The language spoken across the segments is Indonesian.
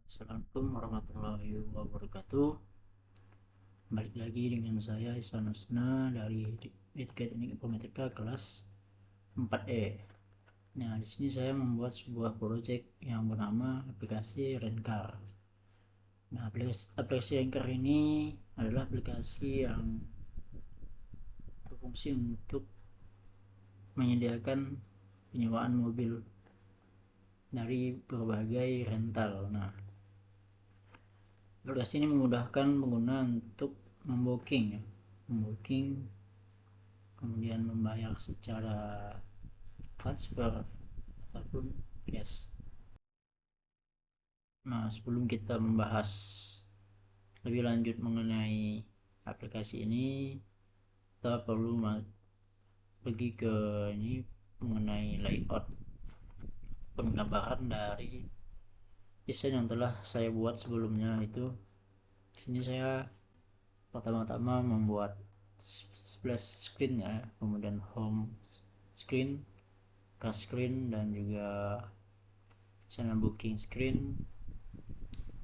Assalamualaikum warahmatullahi wabarakatuh. Balik lagi dengan saya Ihsan Husna dari Etika Teknik Informatika kelas 4E. Nah, di sini saya membuat sebuah proyek yang bernama aplikasi Rencar. Nah, aplikasi Rencar ini adalah aplikasi yang berfungsi untuk menyediakan penyewaan mobil dari berbagai rental. Nah, aplikasi ini memudahkan pengguna untuk membooking, kemudian membayar secara transfer ataupun cash. Nah, sebelum kita membahas lebih lanjut mengenai aplikasi ini, kita perlu pergi ke ini mengenai layout penggambaran dari desain yang telah saya buat sebelumnya. Itu di sini saya pertama-tama membuat splash screen ya, kemudian home screen, car screen, dan juga channel booking screen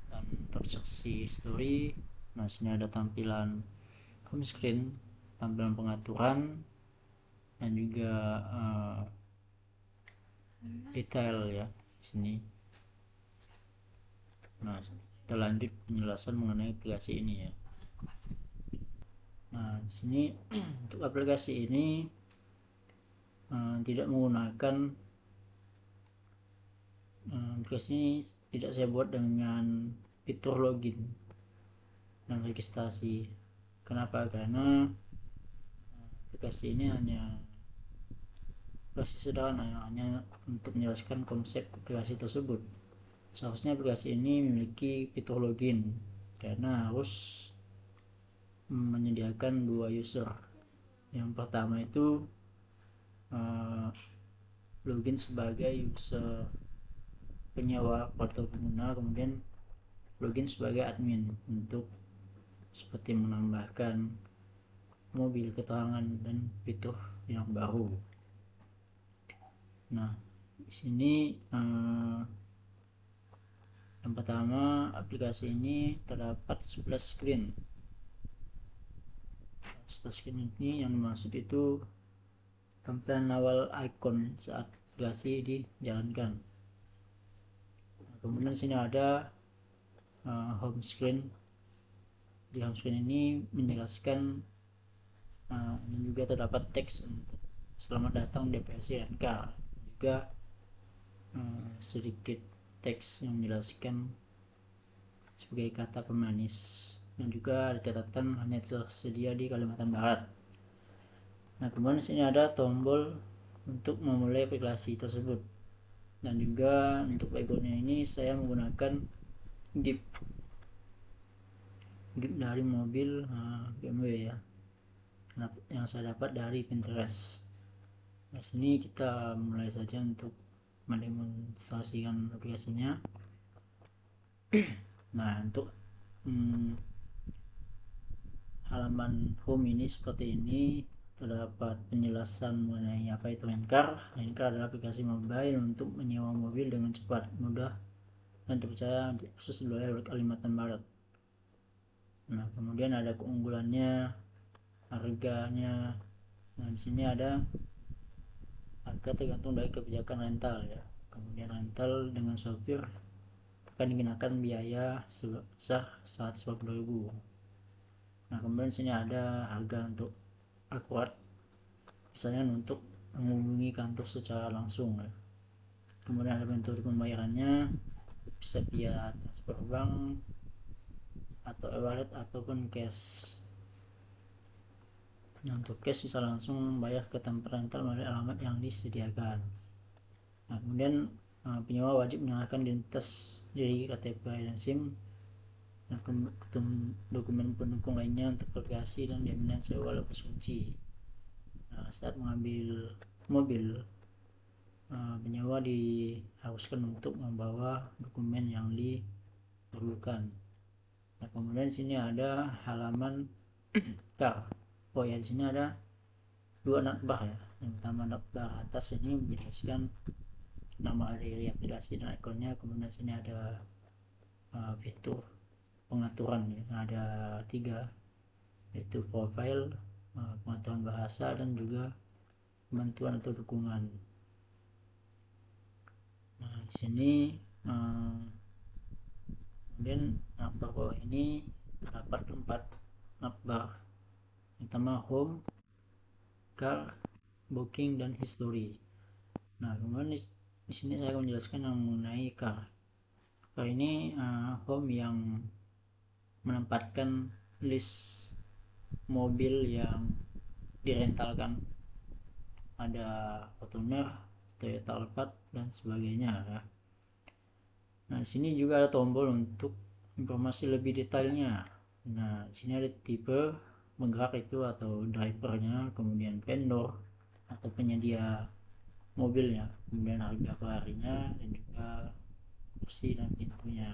dan transaksi history. Nah, sini ada tampilan home screen, tampilan pengaturan, dan juga detail ya sini. Nah, kita lanjut penjelasan mengenai aplikasi ini ya. Nah, di sini untuk aplikasi ini tidak menggunakan aplikasi ini tidak saya buat dengan fitur login dan registrasi. Kenapa? Karena aplikasi ini hanya aplikasi sederhana, hanya untuk menjelaskan konsep aplikasi tersebut. Seharusnya aplikasi ini memiliki fitur login karena harus menyediakan dua user. Yang pertama itu login sebagai user penyewa atau pengguna, kemudian login sebagai admin untuk seperti menambahkan mobil, keterangan, dan fitur yang baru. Nah, di sini yang pertama, aplikasi ini terdapat splash screen. Splash screen ini yang dimaksud itu tampilan awal icon saat aplikasi dijalankan. Nah, kemudian sini ada home screen. Di home screen ini menjelaskan dan juga terdapat teks untuk selamat datang di aplikasi Rencar, juga sedikit teks yang menjelaskan sebagai kata pemanis, dan juga ada catatan hanya tersedia di Kalimantan Barat. Nah, kemudian di sini ada tombol untuk memulai aplikasi tersebut, dan juga untuk backgroundnya ini saya menggunakan GIF dari mobil BMW ya, yang saya dapat dari Pinterest. Nah, sini kita mulai saja untuk mendemonstrasikan aplikasinya. Nah, untuk halaman home ini seperti ini, terdapat penjelasan mengenai apa itu Rencar. Rencar adalah aplikasi mobile untuk menyewa mobil dengan cepat, mudah, dan terpercaya khusus di wilayah Kalimantan Barat. Nah, kemudian ada keunggulannya, harganya. Nah, di sini ada harga tergantung dari kebijakan rental ya. Kemudian rental dengan sopir akan dikenakan biaya sebesar 150.000. Nah, kemudian sini ada harga untuk akurat, misalnya untuk menghubungi kantor secara langsung ya. Kemudian ada metode pembayarannya, bisa via transfer bank atau e-wallet ataupun cash. Nah, untuk cash bisa langsung bayar ke tempat rental melalui alamat yang disediakan. Nah, kemudian penyewa wajib menyerahkan identitas diri, KTP dan SIM, dan dokumen pendukung lainnya untuk verifikasi dan jaminan sewa lepas kunci. Nah, saat mengambil mobil, penyewa diharuskan untuk membawa dokumen yang diperlukan. Nah, kemudian di sini ada halaman car. Oh ya, di sini ada dua navbar ya. Yang pertama navbar atas ini menjelaskan nama dari aplikasi dan ikonnya. Kemudian di sini ada fitur pengaturan ya. Ada 3, yaitu profile, pengaturan bahasa, dan juga bantuan atau dukungan. Nah, di sini kemudian navbar bawah ini terdapat 4 navbar. Yang pertama home, car, booking, dan history. Nah, kemudian di sini saya akan menjelaskan yang mengenai car. Car ini home yang menempatkan list mobil yang direntalkan. Ada Fortuner, Toyota Alphard, dan sebagainya ya. Nah, di sini juga ada tombol untuk informasi lebih detailnya. Nah, di sini ada tipe penggerak itu atau drivernya, kemudian vendor atau penyedia mobilnya, kemudian harga per harinya, dan juga kursi dan pintunya.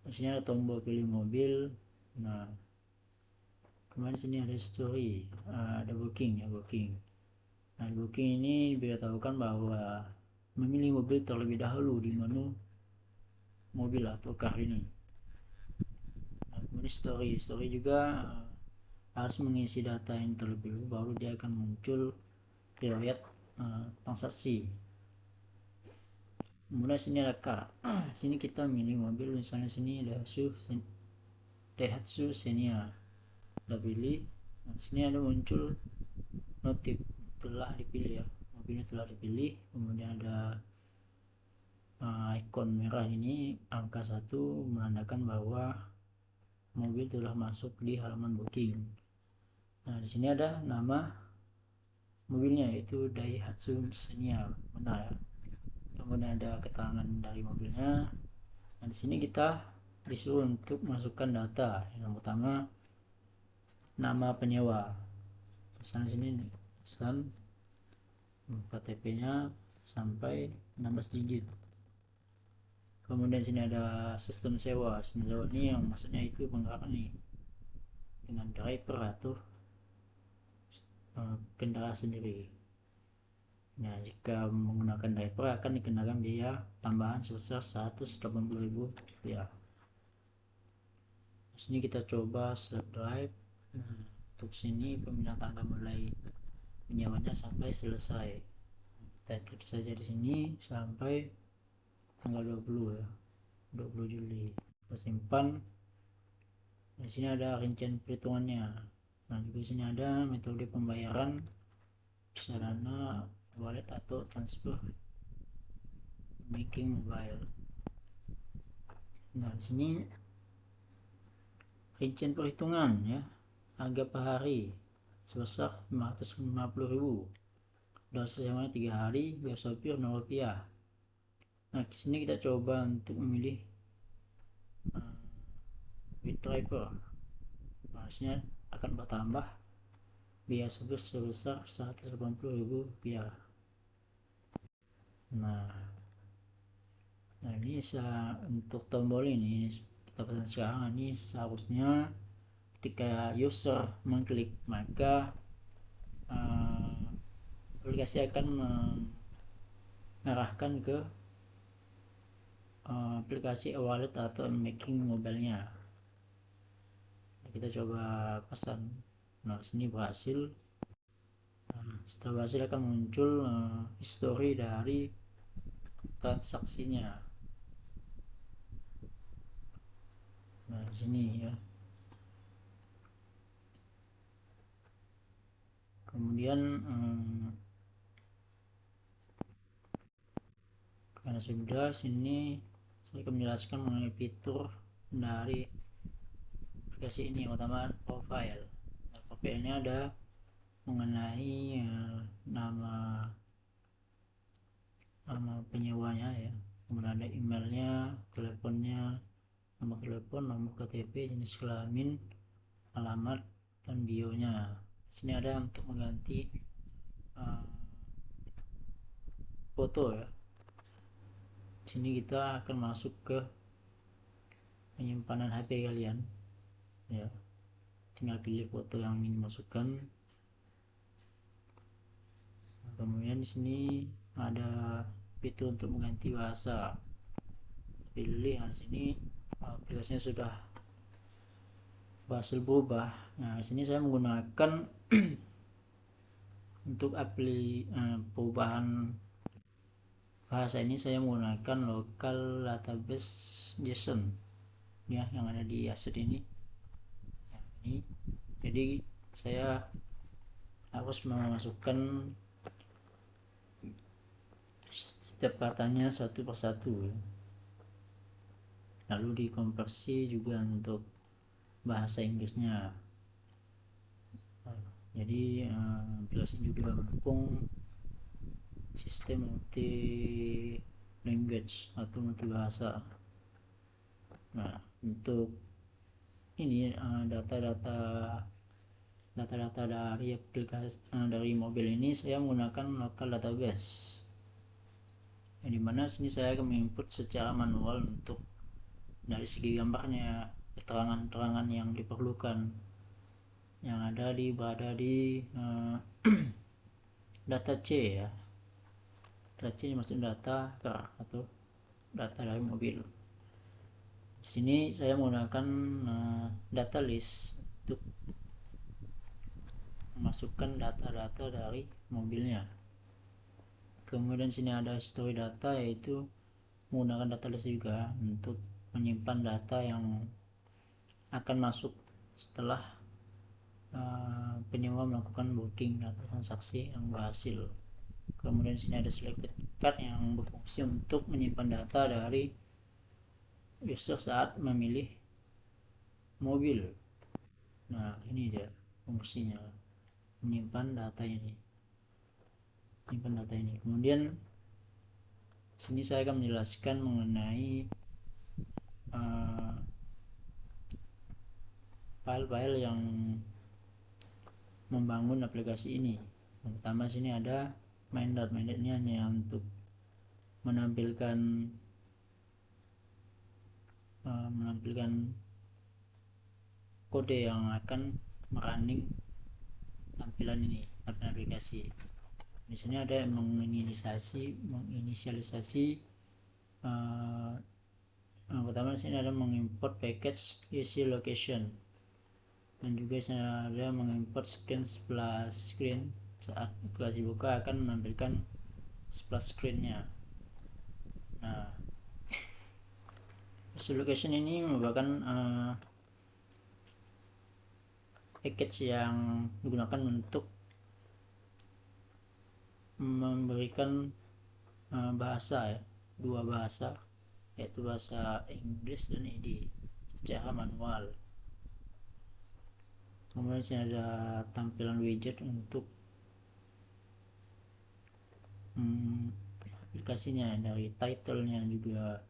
Di sini ada tombol pilih mobil. Nah, kemudian di sini ada history, ada booking ya, booking. Nah, di booking ini diberitahukan bahwa memilih mobil terlebih dahulu di menu mobil atau car ini. Nah, kemudian story juga harus mengisi data yang terlebih dahulu, baru dia akan muncul riwayat transaksi. Kemudian sini ada car. Sini kita milih mobil, misalnya sini Daihatsu Xenia, kita pilih. Nah, sini ada muncul notif telah dipilih ya, mobilnya telah dipilih. Kemudian ada ikon merah ini, angka 1, menandakan bahwa mobil telah masuk di halaman booking. Nah, di sini ada nama mobilnya, yaitu Daihatsu Xenia, benar ya. Kemudian ada keterangan dari mobilnya. Nah, di sini kita disuruh untuk masukkan data. Yang pertama, nama penyewa. Misalnya sini pesan KTP-nya sampai 16 digit. Kemudian sini ada sistem sewa. Sistem sewa ini yang maksudnya itu penggerak nih dengan driver atau kendaraan sendiri. Nah, jika menggunakan driver akan dikenakan biaya tambahan sebesar 180.000 rupiah. Sini kita coba select drive. Nah, untuk sini pemilihan tanggal mulai menyewanya sampai selesai. Kita klik saja di sini sampai tanggal 20 ya, 20 Juli. Kita simpan. Di sini ada rincian perhitungannya. Nah, juga sini ada metode pembayaran, sarana wallet atau transfer banking mobile. Nah, di sini rincian perhitungan ya, harga per hari sebesar 550.000. Dosis semuanya 3 hari, biaya sopir 0 rupiah. Nah, di sini kita coba untuk memilih with driver. Nah, sini akan bertambah biaya sopir sebesar 180.000 rupiah. Nah, ini untuk tombol ini kita pesan sekarang ini seharusnya ketika user mengklik maka aplikasi akan mengarahkan ke aplikasi wallet atau banking mobilenya. Kita coba pesan. Nah, sini berhasil. Setelah berhasil akan muncul history dari transaksinya. Nah, sini ya. Kemudian karena sudah, sini saya akan menjelaskan mengenai fitur dari aplikasi ini. Pertama, profile. Nah, profilnya ada mengenai nama penyewanya ya, kemudian ada emailnya, teleponnya, nomor telepon, nomor KTP, jenis kelamin, alamat, dan bionya. Sini ada untuk mengganti foto ya. Sini kita akan masuk ke penyimpanan HP kalian ya, tinggal pilih foto yang ingin dimasukkan. Kemudian di sini ada fitur untuk mengganti bahasa. pilih. Nah, sini aplikasinya sudah berhasil berubah. Nah, sini saya menggunakan untuk perubahan bahasa ini saya menggunakan local database JSON ya, yang ada di asset ini. Nah, ini jadi saya harus memasukkan setiap katanya satu persatu ya. Lalu dikonversi juga untuk bahasa Inggrisnya. Jadi aplikasi juga mendukung sistem multi language atau multi bahasa. Nah, untuk ini data-data dari aplikasi dari mobil ini saya menggunakan local database, yang dimana sini saya akan menginput secara manual untuk dari segi gambarnya, keterangan-keterangan yang diperlukan yang berada di data C ya. Data C maksud data atau data dari mobil. Di sini saya menggunakan data list untuk memasukkan data-data dari mobilnya. Kemudian sini ada history data, yaitu menggunakan data list juga untuk menyimpan data yang akan masuk setelah penyewa melakukan booking atau transaksi yang berhasil. Kemudian sini ada selected card yang berfungsi untuk menyimpan data dari user saat memilih mobil. Nah, ini dia fungsinya, menyimpan data ini. Kemudian sini saya akan menjelaskan mengenai file-file yang membangun aplikasi ini. Yang pertama sini ada main.net. Ini hanya untuk menampilkan kode yang akan merunning tampilan ini, aplikasi. Di sini ada menginisialisasi yang pertama di sini ada mengimport package easy location, dan juga ada mengimport splash screen. Saat aplikasi buka akan menampilkan splash screen-nya. Nah, easy location ini merupakan package yang digunakan untuk memberikan bahasa ya, dua bahasa, yaitu bahasa Inggris dan ID secara manual. Kemudian sini ada tampilan widget untuk aplikasinya, dari title-nya, juga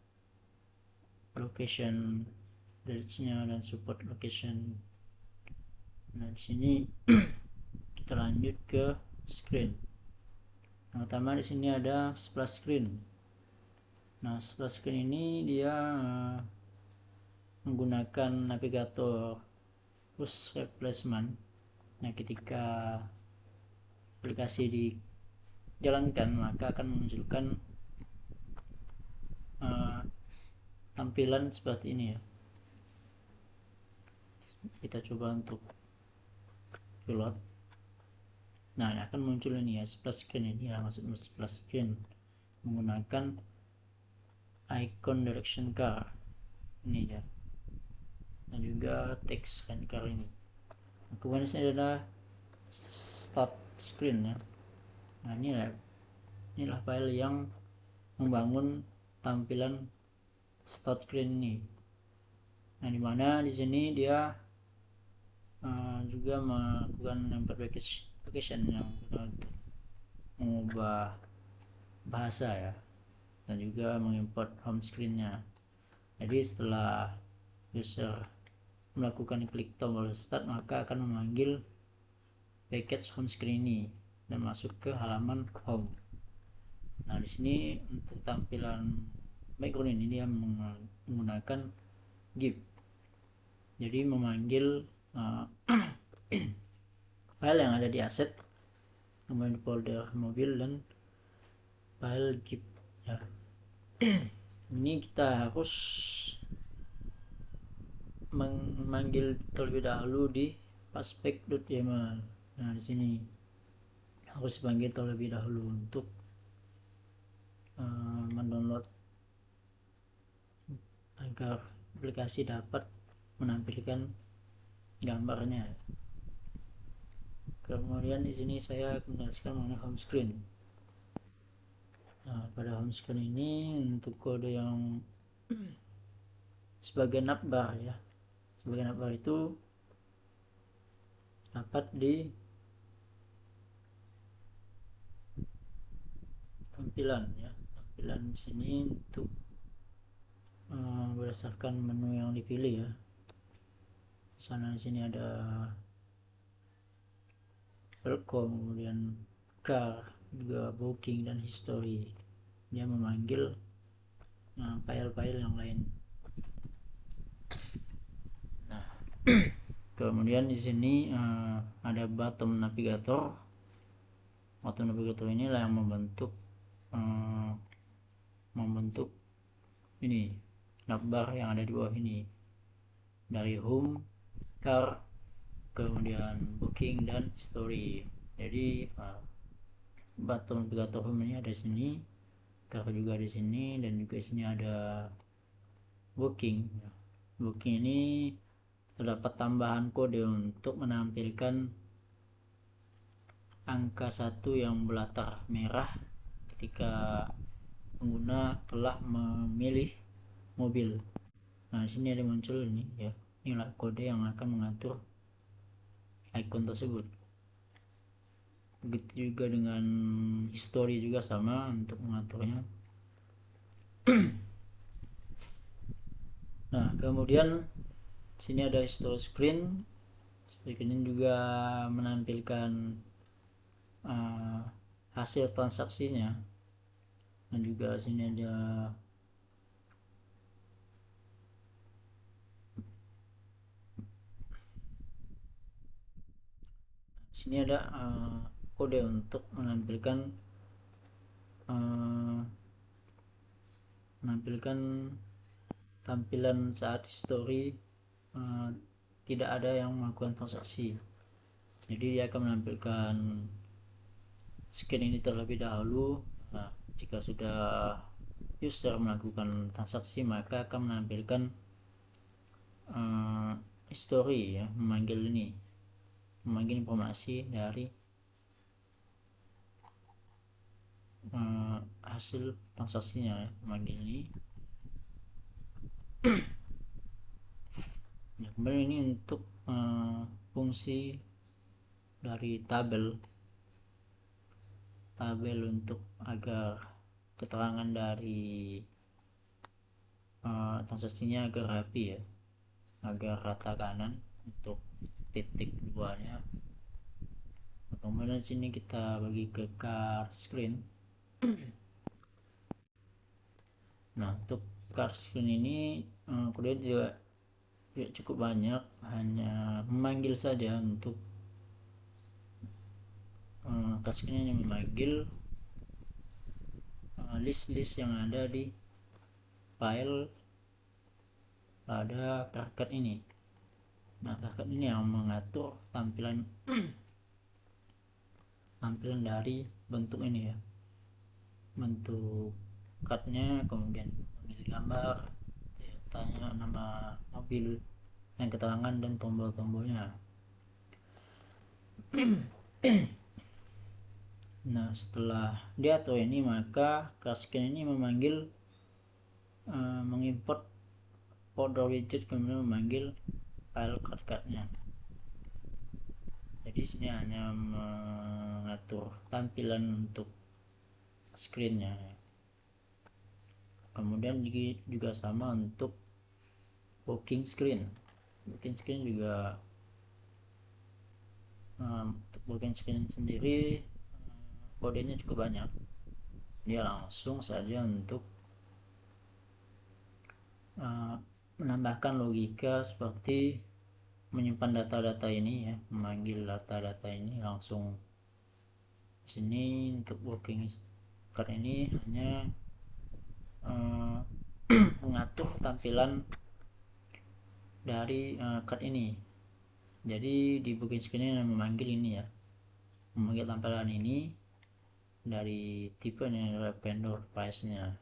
location nya dan support location. Nah, di sini kita lanjut ke screen. Yang pertama di sini ada splash screen. Nah, splash screen ini dia menggunakan navigator push replacement. Nah, ketika aplikasi dijalankan maka akan memunculkan tampilan seperti ini ya. Kita coba untuk pilot. Nah, akan muncul ini ya, splash screen ini ya, maksud splash screen menggunakan icon direction car ini ya, dan juga text car ini. Nah, kemudian ini adalah start screen ya. Nah, inilah file yang membangun tampilan start screen ini. Nah, dimana di sini dia juga melakukan import application yang untuk mengubah bahasa ya, dan juga mengimport home screen-nya. Jadi setelah user melakukan klik tombol start, maka akan memanggil package home screen ini dan masuk ke halaman home. Nah, di sini untuk tampilan background ini dia menggunakan GIF. Jadi memanggil file yang ada di aset, kemudian folder mobil dan file GIF ya. ini kita harus memanggil terlebih dahulu di paspec.yml. Nah, di sini harus dipanggil terlebih dahulu untuk mendownload agar aplikasi dapat menampilkan gambarnya. Kemudian di sini saya akan menjelaskan mengenai home screen. Nah, pada home screen ini untuk kode yang sebagai navbar ya, sebagai navbar itu dapat di tampilan ya, tampilan di sini untuk berdasarkan menu yang dipilih ya. Misalnya di sini ada welcome, kemudian car, juga booking dan history. Dia memanggil file-file yang lain. Nah, kemudian di sini ada button navigator. Button navigator inilah yang membentuk ini navbar yang ada di bawah ini, dari home, car, kemudian booking dan history. Jadi button navigator home ini ada di sini, car juga di sini, dan juga di sini ada booking. Booking ini terdapat tambahan kode untuk menampilkan angka 1 yang berlatar merah ketika pengguna telah memilih mobil. Nah, di sini ada muncul ini ya. Inilah kode yang akan mengatur icon tersebut. Begitu juga dengan history, juga sama untuk mengaturnya. Nah, kemudian sini ada history screen. History screen juga menampilkan hasil transaksinya, dan juga sini ada kode untuk menampilkan tampilan saat history tidak ada yang melakukan transaksi. Jadi dia akan menampilkan scan ini terlebih dahulu. Nah, jika sudah user melakukan transaksi, maka akan menampilkan history ya, memanggil informasi dari hasil transaksinya ya, memanggil ini. Nah, kemudian ini untuk fungsi dari tabel untuk agar keterangan dari transaksinya agar rapi ya, agar rata kanan untuk titik duanya. Kemudian sini kita bagi ke car screen. Nah, untuk car screen ini kemudian juga tidak cukup banyak, hanya memanggil saja. Untuk car screen ini memanggil list-list yang ada di file pada karket ini. Nah, karket ini yang mengatur tampilan dari bentuk ini ya, bentuk cardnya, kemudian memilih gambar, tanya nama mobil, dan keterangan dan tombol-tombolnya. Nah, setelah diatur ini, maka Crackskin ini memanggil mengimport folder widget, kemudian memanggil file card-cardnya. Jadi sini hanya mengatur tampilan untuk screennya. Kemudian juga sama untuk booking screen. Booking screen juga untuk booking screen sendiri kodenya cukup banyak. Dia langsung saja untuk menambahkan logika seperti menyimpan data-data ini ya, memanggil data-data ini langsung. Sini untuk booking card ini hanya mengatur tampilan dari card ini. Jadi di booking screen ini memanggil ini ya, memanggil tampilan ini dari tipe ini adalah vendor price nya.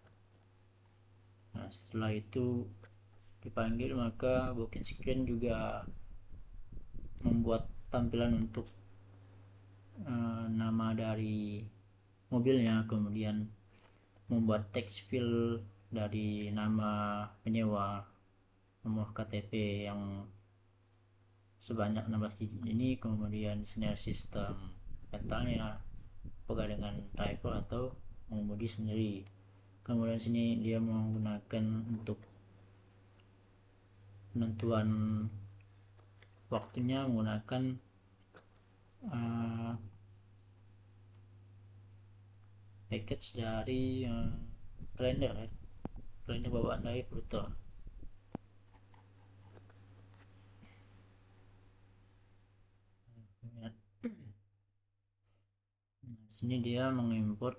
Nah setelah itu dipanggil, maka booking screen juga membuat tampilan untuk nama dari mobilnya, kemudian membuat text field dari nama penyewa, nomor KTP yang sebanyak 16 digit ini, kemudian senior sistem mentalnya apakah dengan driver atau mengemudi sendiri. Kemudian sini dia menggunakan untuk penentuan waktunya menggunakan package dari kalender ya, kalender bawaan dari Pluto. Nah, sini dia mengimport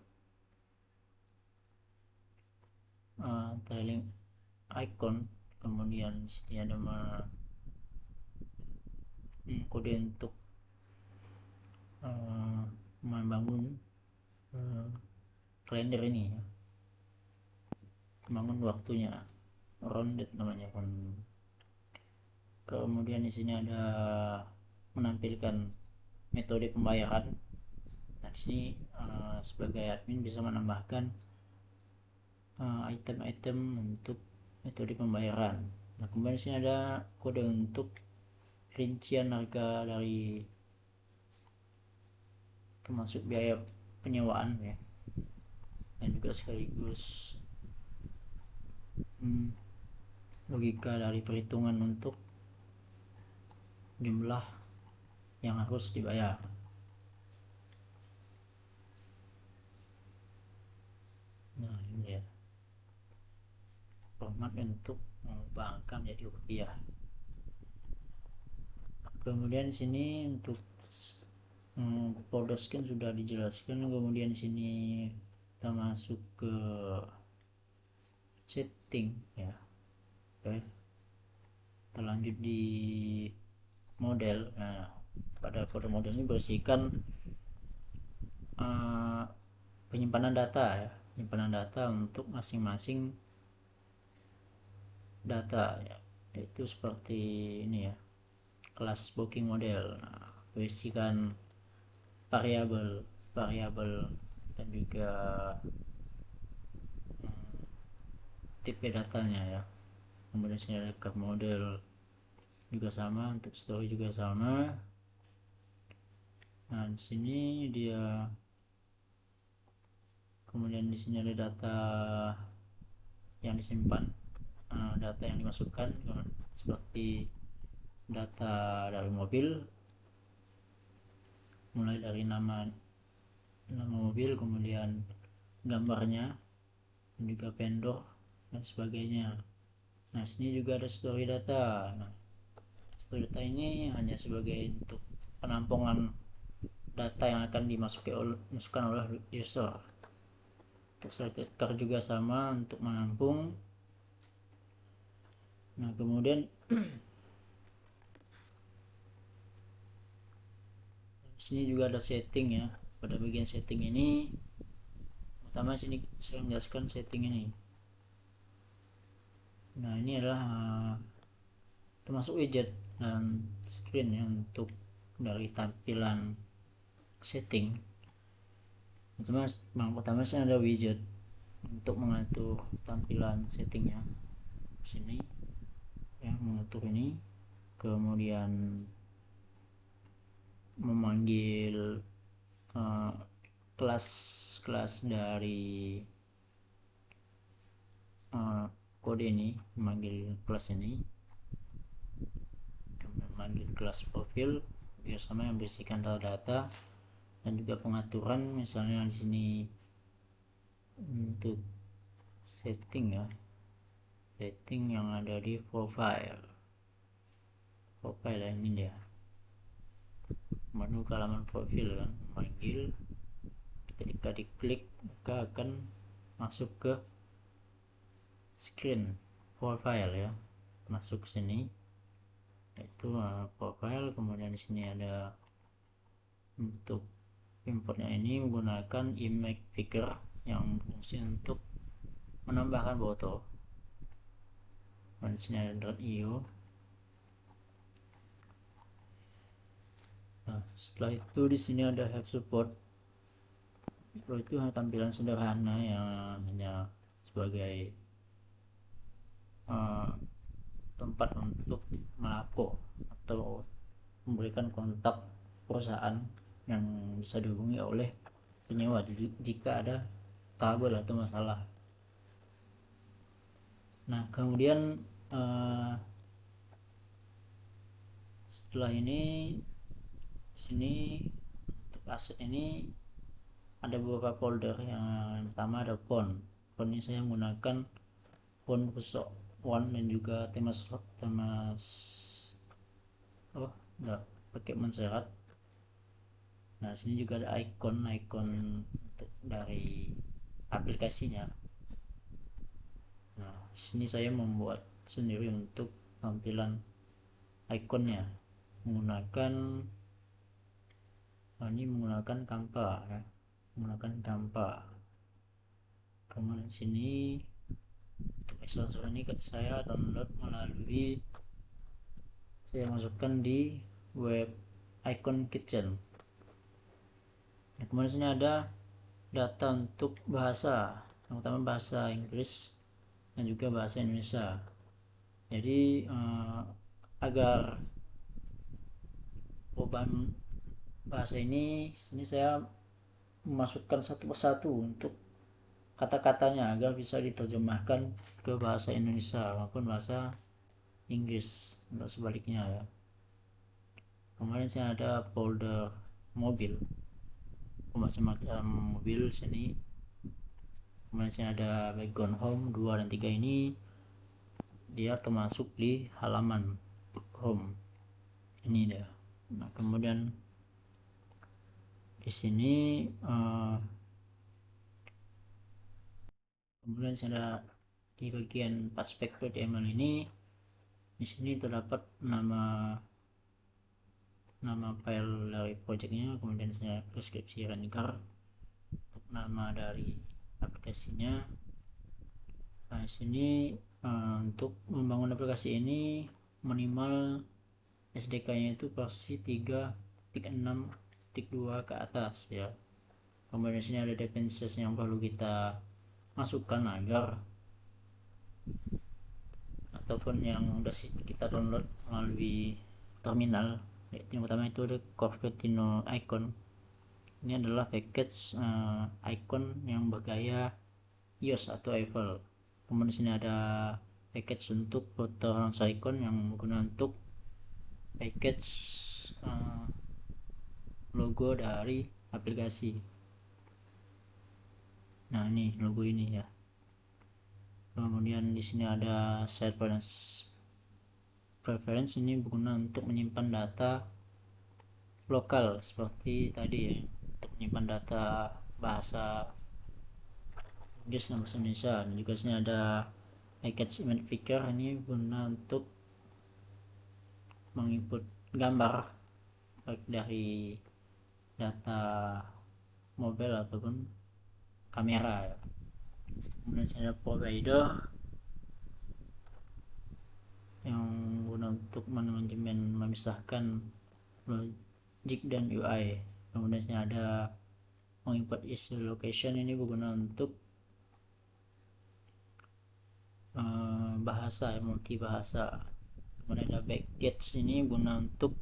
tiling icon, kemudian sini ada kode untuk membangun kalender ini ya, membangun waktunya, rounded namanya kan. Kemudian di sini ada menampilkan metode pembayaran. Nah, di sini sebagai admin bisa menambahkan item-item untuk metode pembayaran. Nah, kemudian di sini ada kode untuk rincian harga dari termasuk biaya penyewaan ya, dan juga sekaligus logika dari perhitungan untuk jumlah yang harus dibayar. Nah ini ya, format untuk mengubah angka menjadi rupiah. Kemudian di sini untuk Polderscan sudah dijelaskan. Kemudian di sini kita masuk ke setting ya. Oke, kita lanjut di model. Nah, pada kode model ini bersihkan penyimpanan data ya, penyimpanan data untuk masing-masing data ya, itu seperti ini ya, kelas booking model. Nah, berisikan variabel dan juga tipe datanya ya. Kemudian sini ada curve model juga sama, untuk story juga sama. Nah di sini dia, kemudian di sini ada data yang disimpan, data yang dimasukkan seperti data dari mobil, mulai dari nama mobil, kemudian gambarnya, dan juga vendor dan sebagainya. Nah sini juga ada story data. Nah, story data ini hanya sebagai untuk penampungan data yang akan dimasukkan oleh user. Untuk selected car juga sama, untuk menampung. Nah kemudian sini juga ada setting ya. Pada bagian setting ini, pertama sini saya menjelaskan setting ini. Nah ini adalah termasuk widget dan screen ya, untuk dari tampilan setting. Pertama sih ada widget untuk mengatur tampilan settingnya. Sini ya, mengatur ini, kemudian memanggil kelas dari kode ini, memanggil kelas ini, kemudian memanggil kelas profil biasanya yang berisikan data dan juga pengaturan. Misalnya di sini untuk setting ya, setting yang ada di profile ya, ini dia menu halaman profil kan, memanggil, ketika diklik maka akan masuk ke screen. profile ya, masuk sini itu profile. Kemudian di sini ada untuk importnya, ini menggunakan image picker yang berfungsi untuk menambahkan foto. Dan di sini ada .io. Nah, setelah itu di sini ada have support. Setelah itu tampilan sederhana yang hanya sebagai tempat untuk melapor atau memberikan kontak perusahaan yang bisa dihubungi oleh penyewa jika ada trouble atau masalah. Nah, kemudian setelah ini sini untuk aset ini ada beberapa folder. Yang pertama ada font ini saya menggunakan font Fuso One dan juga temas enggak pakai Montserrat. Nah, sini juga ada icon untuk dari aplikasinya. Nah, sini saya membuat sendiri untuk tampilan ikonnya menggunakan menggunakan Canva ya, menggunakan Canva. Kemudian sini untuk Excel ini saya download melalui, saya masukkan di web icon kitchen. Nah, kemudian sini ada data untuk bahasa, yang pertama bahasa Inggris dan juga bahasa Indonesia. Jadi agar perubahan bahasa ini, sini saya memasukkan satu persatu untuk kata-katanya agar bisa diterjemahkan ke bahasa Indonesia maupun bahasa Inggris atau sebaliknya ya. Kemudian saya ada folder mobil, macam-macam mobil sini. Kemudian saya ada background home 2 dan 3, ini dia termasuk di halaman home ini dia. Nah, kemudian di sini kemudian saya ada di bagian path.html ini. Di sini terdapat nama file dari projectnya, kemudian saya deskripsi Rencar untuk nama dari aplikasinya. Nah, di sini untuk membangun aplikasi ini minimal SDK-nya itu versi 3.6.2 ke atas ya. Kemudian di sini ada dependencies yang perlu kita masukkan agar, ataupun yang udah kita download melalui terminal. Yang pertama itu ada Corvetino icon. Ini adalah package icon yang bergaya iOS atau Apple. Kemudian di sini ada package untuk foto langsung icon yang menggunakan untuk package logo dari aplikasi. Nah, ini logo ini ya. Kemudian di sini ada set preference, ini berguna untuk menyimpan data lokal seperti tadi ya, untuk menyimpan data bahasa Inggris dan bahasa Indonesia. Dan juga sini ada package image picker, ini guna untuk menginput gambar baik dari data mobile ataupun kamera ya. Kemudian ada provider yang guna untuk manajemen, memisahkan logic dan UI. Kemudian ada mengimport issue location, ini berguna untuk bahasa multi bahasa. Kemudian ada backgate, ini guna untuk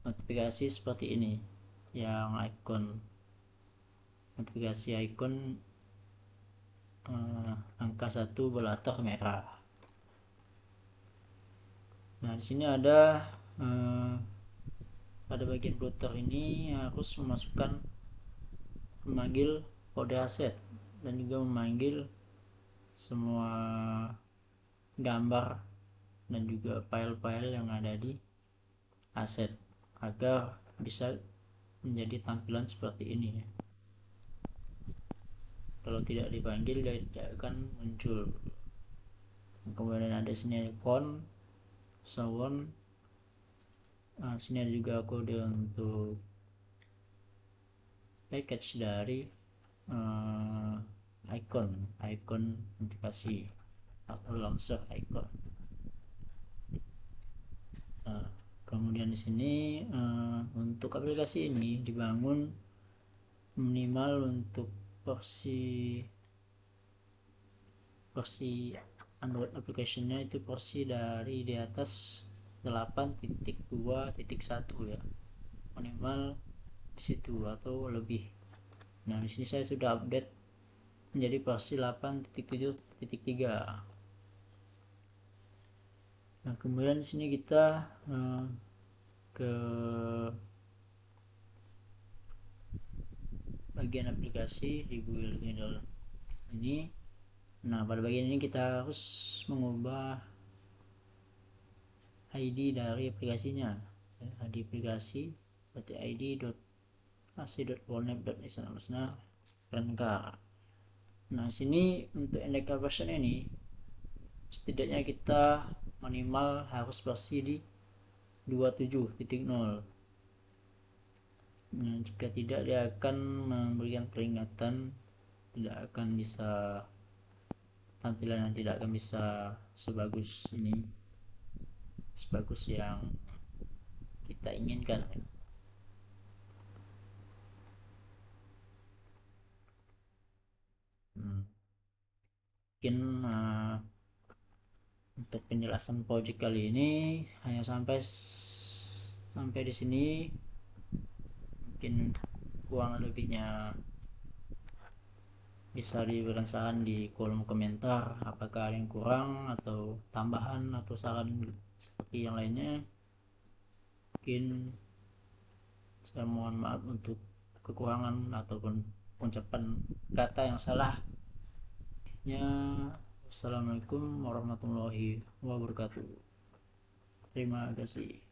notifikasi seperti ini, yang icon notifikasi icon angka 1 berlatar merah. Nah, di sini ada pada bagian footer ini harus memanggil kode aset dan juga memanggil semua gambar dan juga file-file yang ada di aset agar bisa menjadi tampilan seperti ini. Kalau tidak dipanggil, dia tidak akan muncul. kemudian ada sini font, so on. Sini ada juga kode untuk package dari icon aplikasi atau launcher icon. Kemudian di sini untuk aplikasi ini dibangun minimal untuk versi Android application-nya itu versi dari di atas 8.2.1 ya, minimal di situ atau lebih. Nah, di sini saya sudah update menjadi versi 8.7.3. Nah, kemudian di sini kita ke bagian aplikasi di build handle ini. Nah, pada bagian ini kita harus mengubah ID dari aplikasinya. ID aplikasi berarti id.ac.warnap.listener. Nah, sini untuk NDK version ini setidaknya kita minimal harus versi di 27.0. Nah, jika tidak dia akan memberikan peringatan tidak akan bisa, tampilan yang tidak akan bisa sebagus yang kita inginkan. Mungkin untuk penjelasan project kali ini hanya sampai di sini. Mungkin kurang lebihnya bisa diberikan saran di kolom komentar apakah ada yang kurang atau tambahan atau saran seperti yang lainnya. Mungkin saya mohon maaf untuk kekurangan ataupun ucapan kata yang salah ya. Assalamualaikum warahmatullahi wabarakatuh. Terima kasih.